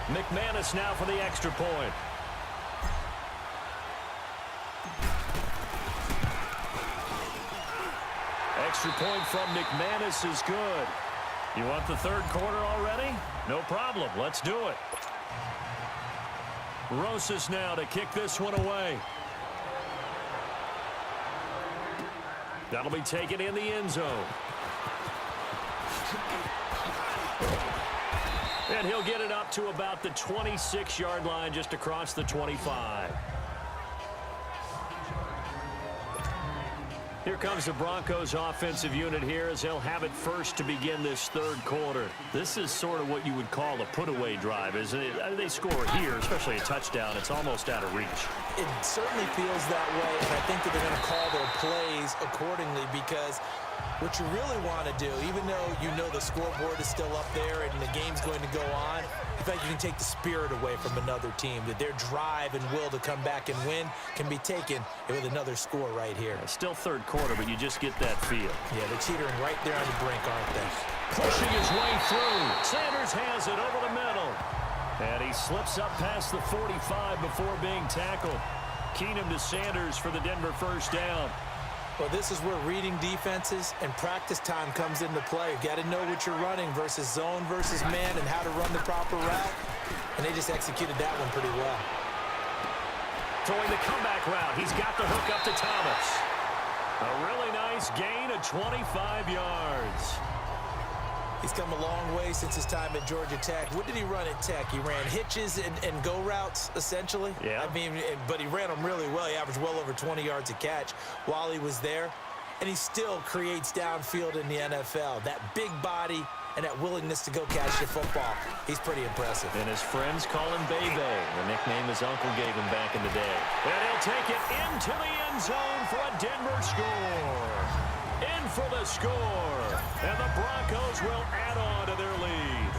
McManus now for the extra point. Extra point from McManus is good. You want the third quarter already? No problem. Let's do it. Rosas now to kick this one away. That'll be taken in the end zone. And he'll get it up to about the 26-yard line, just across the 25. Here comes the Broncos offensive unit here as they'll have it first to begin this third quarter. This is sort of what you would call a put-away drive, isn't it? They score here, especially a touchdown. It's almost out of reach. It certainly feels that way, and I think that they're going to call their plays accordingly because what you really want to do, even though you know the scoreboard is still up there and the game's going to go on, in fact, you can take the spirit away from another team, that their drive and will to come back and win can be taken with another score right here. Still third quarter, but you just get that feel. Yeah, they're teetering right there on the brink, aren't they? Pushing his way through. Sanders has it over the middle. And he slips up past the 45 before being tackled. Keenum to Sanders for the Denver first down. Well, this is where reading defenses and practice time comes into play. You've got to know what you're running versus zone versus man and how to run the proper route. And they just executed that one pretty well. Throwing the comeback route. He's got the hook up to Thomas. A really nice gain of 25 yards. He's come a long way since his time at Georgia Tech. What did he run at Tech? He ran hitches and go routes, essentially. Yeah. I mean, but he ran them really well. He averaged well over 20 yards a catch while he was there. And he still creates downfield in the NFL. That big body and that willingness to go catch the football. He's pretty impressive. And his friends call him Bebe, the nickname his uncle gave him back in the day. And he'll take it into the end zone for a Denver score. In for the score. And the Broncos will add on to their lead.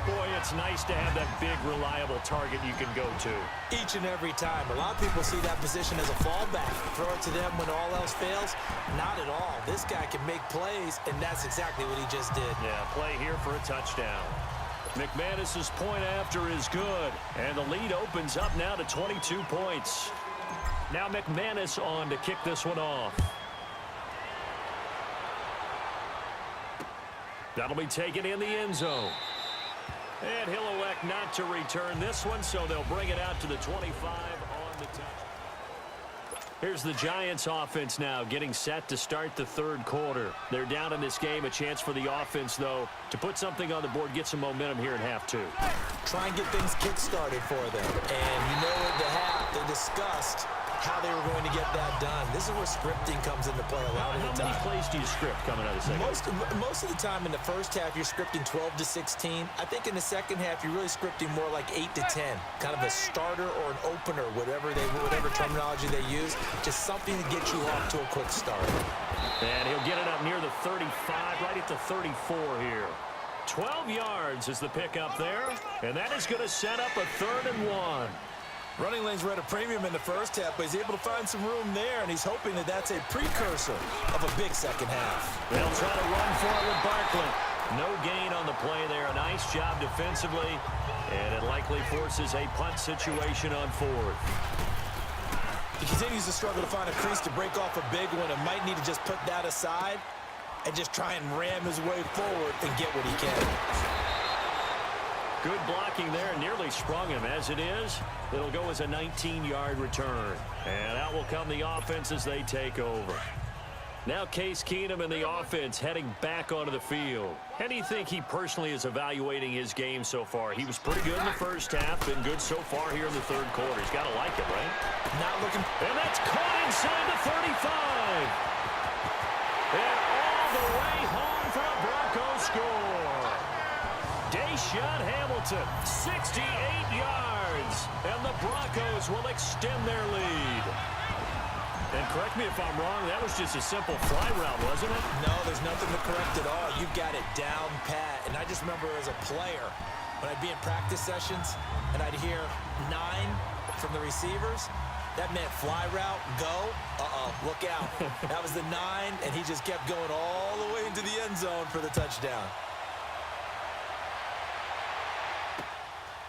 Boy, it's nice to have that big, reliable target you can go to. Each and every time. A lot of people see that position as a fallback. Throw it to them when all else fails. Not at all. This guy can make plays, and that's exactly what he just did. Yeah, play here for a touchdown. McManus's point after is good. And the lead opens up now to 22 points. Now McManus on to kick this one off. That'll be taken in the end zone. And he'll elect not to return this one, so they'll bring it out to the 25 on the touch. Here's the Giants offense now getting set to start the third quarter. They're down in this game. A chance for the offense, though, to put something on the board, get some momentum here in half two. Try and get things kick-started for them. And you know at the half, they discussed how they were going to get that done. This is where scripting comes into play a lot of the time. How many plays do you script coming out of the second? Most of the time in the first half, you're scripting 12 to 16. I think in the second half, you're really scripting more like 8 to 10. Kind of a starter or an opener, whatever terminology they use. Just something to get you off to a quick start. And he'll get it up near the 35, right at the 34 here. 12 yards is the pickup there. And that is going to set up a 3rd and 1. Running lanes were at a premium in the first half, but he's able to find some room there, and he's hoping that that's a precursor of a big second half. They'll try to run for it with Barkley. No gain on the play there. A nice job defensively, and it likely forces a punt situation on 4th. He continues to struggle to find a crease to break off a big one and might need to just put that aside and just try and ram his way forward and get what he can. Good blocking there, nearly sprung him. As it is, it'll go as a 19-yard return. And out will come the offense as they take over. Now Case Keenum and the offense heading back onto the field. How do you think he personally is evaluating his game so far? He was pretty good in the first half, been good so far here in the third quarter. He's got to like it, right? Not looking. And that's caught inside the 35. And all the way home for a Broncos score. Deshaun Hamilton, 68 yards. And the Broncos will extend their lead. And correct me if I'm wrong, that was just a simple fly route, wasn't it? No, there's nothing to correct at all. You've got it down pat. And I just remember as a player, when I'd be in practice sessions and I'd hear 9 from the receivers, that meant fly route, go, look out. That was the 9, and he just kept going all the way into the end zone for the touchdown.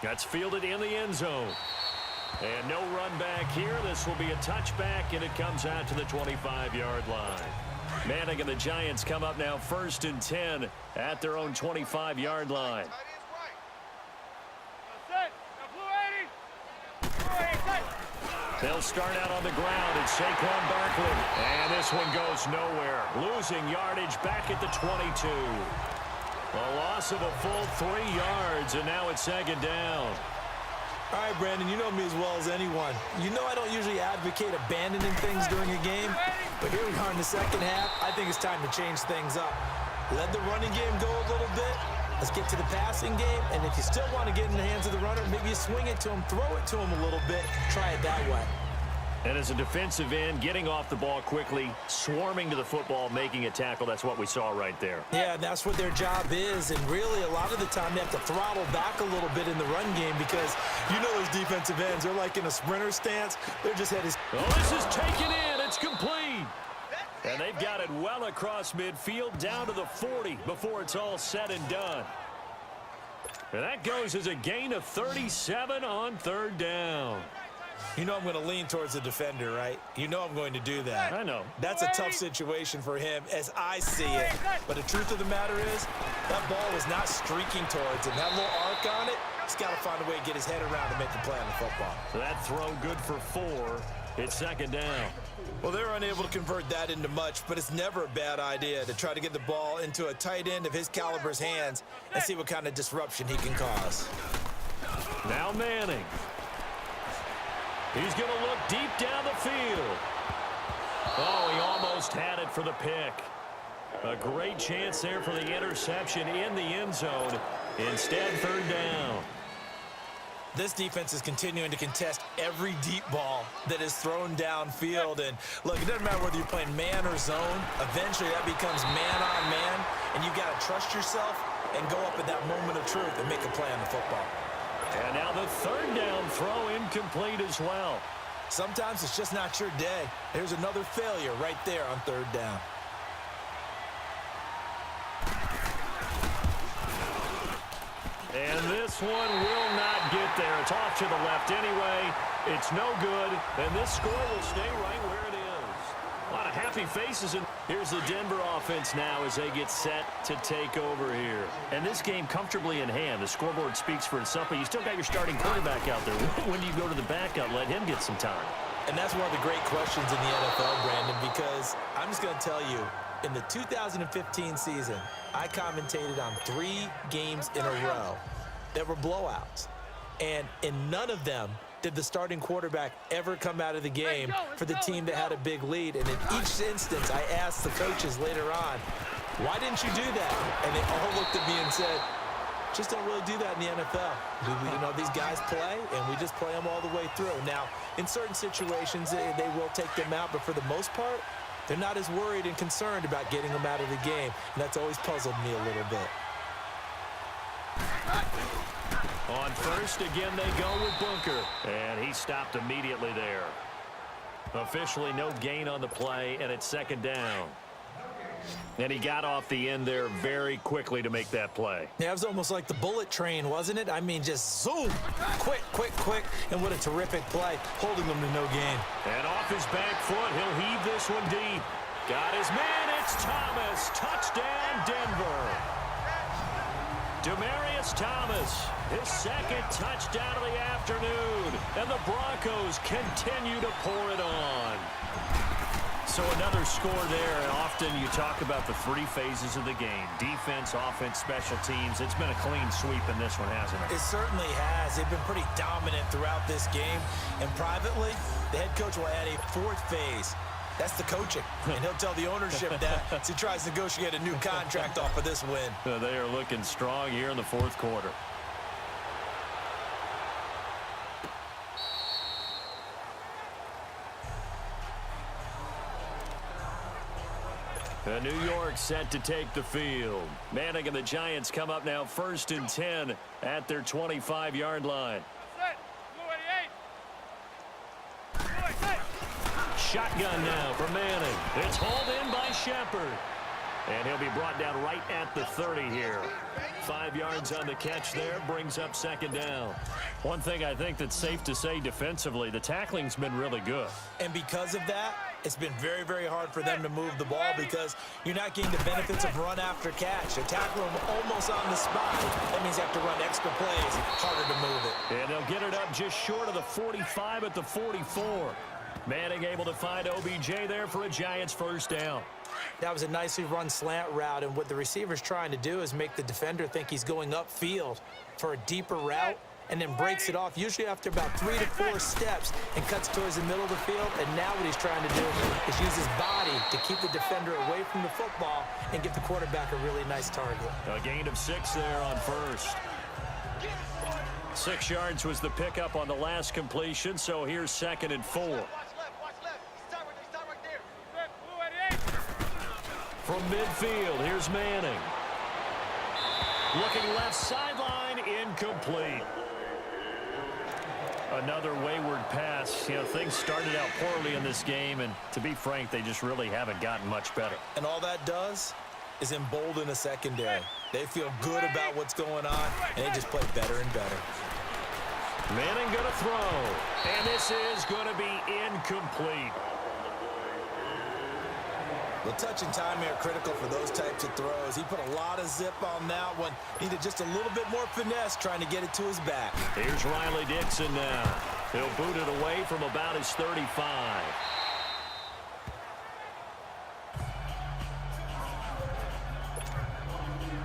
That's fielded in the end zone. And no run back here. This will be a touchback, and it comes out to the 25-yard line. Manning and the Giants come up now 1st and 10 at their own 25-yard line. They'll start out on the ground. It's Saquon Barkley. And this one goes nowhere. Losing yardage back at the 22. A loss of a full 3 yards, and now it's 2nd down. All right, Brandon, you know me as well as anyone. You know I don't usually advocate abandoning things during a game, but here we are in the second half. I think it's time to change things up. Let the running game go a little bit. Let's get to the passing game, and if you still want to get in the hands of the runner, maybe you swing it to him, throw it to him a little bit, try it that way. And as a defensive end, getting off the ball quickly, swarming to the football, making a tackle, that's what we saw right there. Yeah, that's what their job is, and really a lot of the time they have to throttle back a little bit in the run game because you know those defensive ends, they're like in a sprinter stance. They're just headed. Oh, this is taken in. It's complete. And they've got it well across midfield down to the 40 before it's all said and done. And that goes as a gain of 37 on 3rd down. You know I'm going to lean towards the defender, right? You know I'm going to do that. I know. That's a tough situation for him as I see it. But the truth of the matter is, that ball was not streaking towards him. That little arc on it, he's got to find a way to get his head around to make the play on the football. So that throw good for 4. It's 2nd down. Well, they're unable to convert that into much, but it's never a bad idea to try to get the ball into a tight end of his caliber's hands and see what kind of disruption he can cause. Now Manning. He's going to look deep down the field. Oh, he almost had it for the pick. A great chance there for the interception in the end zone. Instead, 3rd down. This defense is continuing to contest every deep ball that is thrown downfield. And, look, it doesn't matter whether you're playing man or zone. Eventually, that becomes man-on-man, and you've got to trust yourself and go up at that moment of truth and make a play on the football. And now the 3rd down throw incomplete as well. Sometimes it's just not your day. There's another failure right there on 3rd down. And this one will not get there. It's off to the left anyway. It's no good, and this score will stay right where it is. A lot of happy faces, and here's the Denver offense now as they get set to take over here. And this game comfortably in hand. The scoreboard speaks for itself, but you still got your starting quarterback out there. When do you go to the backup, let him get some time? And that's one of the great questions in the NFL, Brandon, because I'm just going to tell you, in the 2015 season, I commentated on 3 games in a row that were blowouts. And in none of them did the starting quarterback ever come out of the game for the team that had a big lead. And in each instance, I asked the coaches later on, why didn't you do that? And they all looked at me and said, just don't really do that in the NFL. You know, these guys play, and we just play them all the way through. Now, in certain situations, they will take them out, but for the most part, they're not as worried and concerned about getting them out of the game. And that's always puzzled me a little bit. On 1st, again, they go with Bunker. And he stopped immediately there. Officially no gain on the play, and it's 2nd down. And he got off the end there very quickly to make that play. Yeah, it was almost like the bullet train, wasn't it? I mean, just zoom, quick, quick, quick, and what a terrific play, holding them to no gain. And off his back foot, he'll heave this one deep. Got his man, it's Thomas. Touchdown, Denver. Demaryius Thomas, his 2nd touchdown of the afternoon. And the Broncos continue to pour it on. So another score there, and often you talk about the 3 phases of the game. Defense, offense, special teams. It's been a clean sweep in this one, hasn't it? It certainly has. They've been pretty dominant throughout this game. And privately, the head coach will add a 4th phase. That's the coaching. And he'll tell the ownership that as he tries to negotiate a new contract off of this win. They are looking strong here in the 4th quarter. New York set to take the field. Manning and the Giants come up now 1st and 10 at their 25-yard line. Shotgun now for Manning. It's hauled in by Shepard. And he'll be brought down right at the 30 here. 5 yards on the catch there, brings up second down. One thing I think that's safe to say defensively, the tackling's been really good. And because of that, it's been very, very hard for them to move the ball because you're not getting the benefits of run after catch. They tackle them almost on the spot. That means you have to run extra plays, harder to move it. And they'll get it up just short of the 45 at the 44. Manning able to find OBJ there for a Giants first down. That was a nicely run slant route, and what the receiver's trying to do is make the defender think he's going upfield for a deeper route and then breaks it off, usually after about 3 to 4 steps, and cuts towards the middle of the field. And now what he's trying to do is use his body to keep the defender away from the football and give the quarterback a really nice target. A gain of 6 there on first. 6 yards was the pickup on the last completion, so here's 2nd and 4. From midfield, here's Manning. Looking left sideline, incomplete. Another wayward pass. You know, things started out poorly in this game, and to be frank, they just really haven't gotten much better. And all that does is embolden a secondary. They feel good about what's going on, and they just play better and better. Manning going to throw, and this is going to be incomplete. The touch and time are critical for those types of throws. He put a lot of zip on that one. Needed just a little bit more finesse trying to get it to his back. Here's Riley Dixon now. He'll boot it away from about his 35.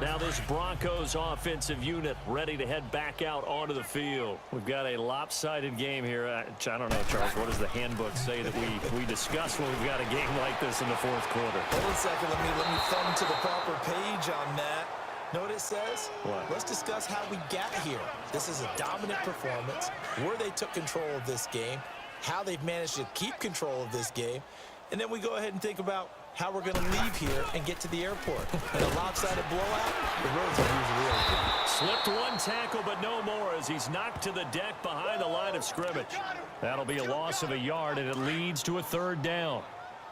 Now this Broncos offensive unit ready to head back out onto the field. We've got a lopsided game here. I don't know, Charles, what does the handbook say that we discuss when we've got a game like this in the 4th quarter? Hold on a second. Let me thumb to the proper page on that. Know what it says? What? Let's discuss how we got here. This is a dominant performance, where they took control of this game, how they've managed to keep control of this game, and then we go ahead and think about how we're going to leave here and get to the airport. In a lopsided blowout, the roads are usually open. Slipped one tackle, but no more as he's knocked to the deck behind the line of scrimmage. That'll be a loss of a yard, and it leads to a 3rd down.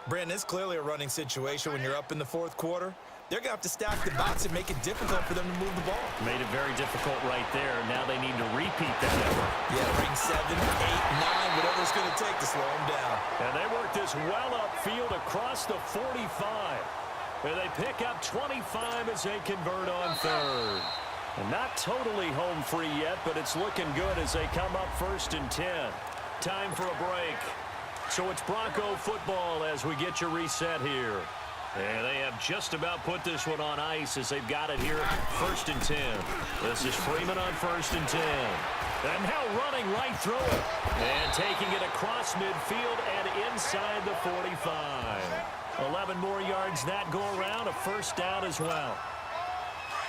Brandon, it's clearly a running situation when you're up in the 4th quarter. They're going to have to stack the box and make it difficult for them to move the ball. Made it very difficult right there. Now they need to repeat that effort. Yeah, bring 7, 8, 9, whatever it's going to take to slow them down. And they work this well upfield across the 45. And they pick up 25 as they convert on 3rd. And not totally home free yet, but it's looking good as they come up 1st and 10. Time for a break. So it's Bronco football as we get your reset here. And they have just about put this one on ice as they've got it here, 1st and 10. This is Freeman on 1st and 10. And now running right through it. And taking it across midfield and inside the 45. 11 more yards that go around, a 1st down as well.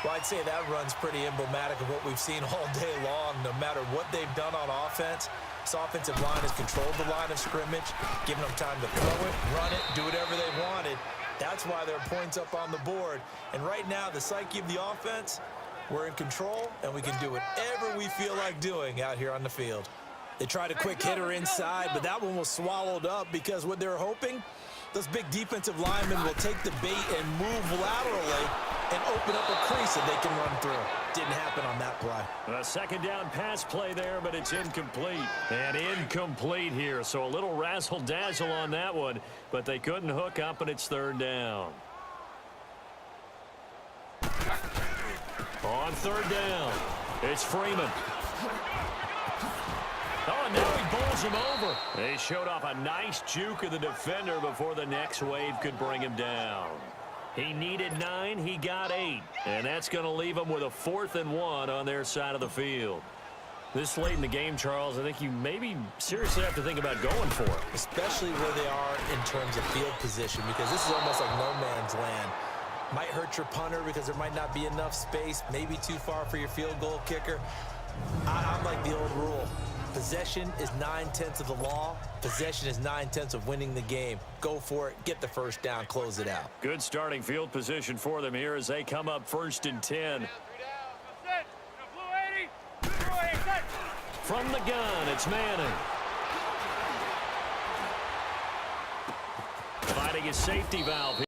Well, I'd say that run's pretty emblematic of what we've seen all day long. No matter what they've done on offense, this offensive line has controlled the line of scrimmage, giving them time to throw it, run it, do whatever they wanted. That's why there are points up on the board. And right now, the psyche of the offense, we're in control, and we can do whatever we feel like doing out here on the field. They tried a quick hitter inside, but that one was swallowed up because what they're hoping, those big defensive linemen will take the bait and move laterally and open up a crease that they can run through. Didn't happen on that play. A 2nd down pass play there, but it's incomplete. And incomplete here, so a little razzle-dazzle on that one, but they couldn't hook up, and it's 3rd down. On 3rd down, it's Freeman. Oh, now he bowls him over. They showed off a nice juke of the defender before the next wave could bring him down. He needed 9, he got 8. And that's going to leave him with a 4th and 1 on their side of the field. This late in the game, Charles, I think you maybe seriously have to think about going for it. Especially where they are in terms of field position, because this is almost like no man's land. Might hurt your punter because there might not be enough space, maybe too far for your field goal kicker. I'm like the old rule. Possession is 9/10 of the law. Possession is 9/10 of winning the game. Go for it. Get the 1st down. Close it out. Good starting field position for them here as they come up 1st and 10. From the gun, it's Manning. Finding his safety valve here.